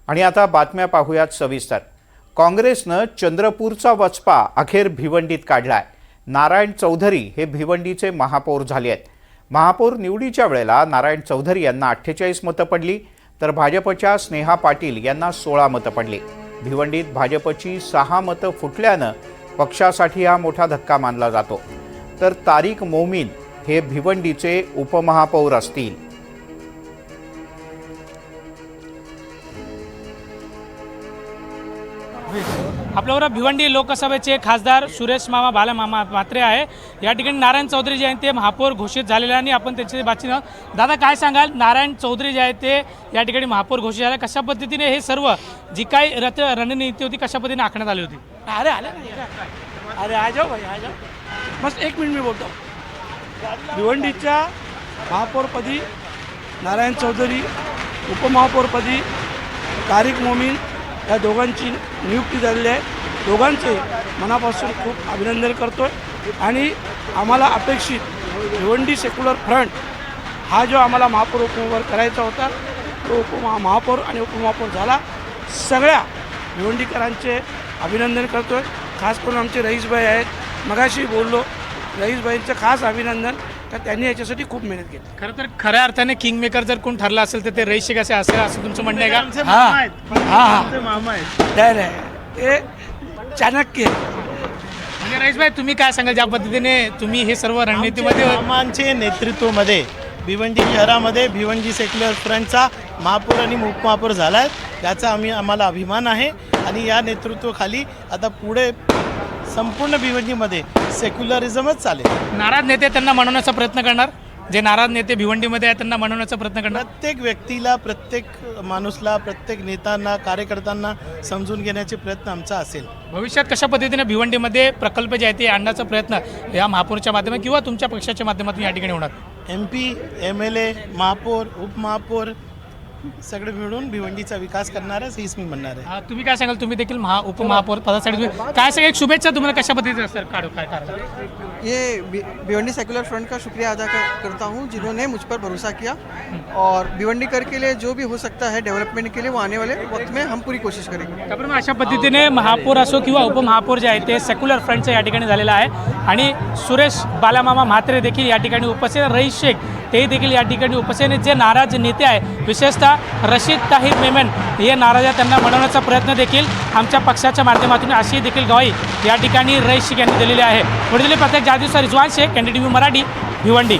आणि आता बातम्या पाहूयात सविस्तर। काँग्रेसनं चंद्रपूरचा वचपा अखेर भिवंडीत काढलाय। नारायण चौधरी हे भिवंडीचे महापौर झाले आहेत। महापौर निवडीच्या वेळेला नारायण चौधरी यांना 48 मतं पडली, तर भाजपच्या स्नेहा पाटील यांना 16 मतं पडली। भिवंडीत भाजपची 6 मतं फुटल्यानं पक्षासाठी हा मोठा धक्का मानला जातो। तर तारिक मोमीन हे भिवंडीचे उपमहापौर असतील। आपल्याबरोबर भिवंडी लोकसभेचे खासदार सुरेश मामा बालामामा म्हात्रे आहे। या ठिकाणी नारायण चौधरी जे आहेत ते महापौर घोषित झालेले आणि आपण त्यांची बातचीत। दादा काय सांगाल, नारायण चौधरी जे आहेत ते या ठिकाणी महापौर घोषित झाले, कशा पद्धतीने हे सर्व जी काही रणनीती होती कशा पद्धतीने आखण्यात आली होती? अरे आ जाओ भाई, आ जाओ, बस 1 मिनिट मी बोलतो। भिवंडीच्या महापौरपदी नारायण चौधरी, उपमहापौरपदी तारिक मोमीन या दोघांची नियुक्ती झालेली आहे। दोघांचे मनापासून खूप अभिनंदन करतो आणि आम्हाला अपेक्षित भिवंडी सेक्युलर फ्रंट हा जो आम्हाला महापौर उपमहापौर करायचा होता तो महापौर आणि उपमहापौर झाला। सगळ्या भिवंडीकरांचे अभिनंदन करतो आहे। खास करून आमचे रईसभाई आहेत, मगाशी बोललो, रईसभाईंचं खास अभिनंदन, तर त्यांनी याच्यासाठी खूप मेहनत केली। खरं तर खऱ्या अर्थाने किंग मेकर जर कोण ठरला असेल तर ते रईस शेख असे असेल असं तुमचं म्हणणं आहे का? मामा आहेत ते चाणक्य। म्हणजे रईसभाई तुम्ही काय सांगाल, ज्या पद्धतीने तुम्ही हे सर्व रणनीतीमध्ये मामांचे नेतृत्वामध्ये भिवंडी शहरामध्ये भिवंडी सेक्युलर फ्रंटचा महापौर आणि उपमहापौर झाला आहे, याचा आम्हाला अभिमान आहे। आणि या नेतृत्वाखाली आता पुढे संपूर्ण भिवंडीमध्ये सेक्युलरिझमच चालेल। नाराज नेते त्यांना मनवण्याचा प्रयत्न करणार, जे नाराज नेते भिवंडीमध्ये आहेत त्यांना मनवण्याचा प्रयत्न करणार। प्रत्येक व्यक्तीला, प्रत्येक माणूसला, प्रत्येक नेत्यांना, कार्यकर्त्यांना समजून घेण्याचे प्रयत्न आमचा असेल। भविष्यात कशा पद्धतीने भिवंडीमध्ये प्रकल्प जे आहे ते आणण्याचा प्रयत्न या महापौरच्या माध्यमातून किंवा तुमच्या पक्षाच्या माध्यमातून या ठिकाणी होणार? MP, MLA, महापौर, उपमहापौर सगळे मिळून भिवंडीचा विकास करणारच हीच मी म्हणणार आहे। तुम्ही काय सांगाल, तुम्ही देखील उपमहापौर पदासाठी तुम्ही काय सांगाल, शुभेच्छा तुम्हाला कशा पद्धतीने सर काय कारण? ये भिवंडी सेक्युलर फ्रंट का शुक्रिया अदा करता हूँ जिन्होंने मुझ पर भरोसा किया, और भिवंडीकर के लिए जो भी हो सकता है डेवलपमेंट के लिए वो आने वाले वक्त में हम पूरी कोशिश करेंगे। त्याप्रमाणे अशा पद्धतीने महापौर असो किंवा उपमहापौर जे आहे ते सेक्युलर फ्रंटचं या ठिकाणी झालेलं आहे। आणि सुरेश बालामामा म्हात्रे देखील या ठिकाणी उपस्थित, रईस शेख ते देखील या ठिकाणी उपस्थित, जे नाराज नेते आहे विशेषतः रशीद ताहिर मेमन हे नाराज आहे, त्यांना मनवण्याचा प्रयत्न देखील आमच्या पक्षाच्या माध्यमातून अशी देखील ग्वाही या ठिकाणी रईस शेख यांनी दिलेली आहे। पुढील प्रत्येक जादूसर रिजवान शेख, NDTV मराठी, भिवंडी।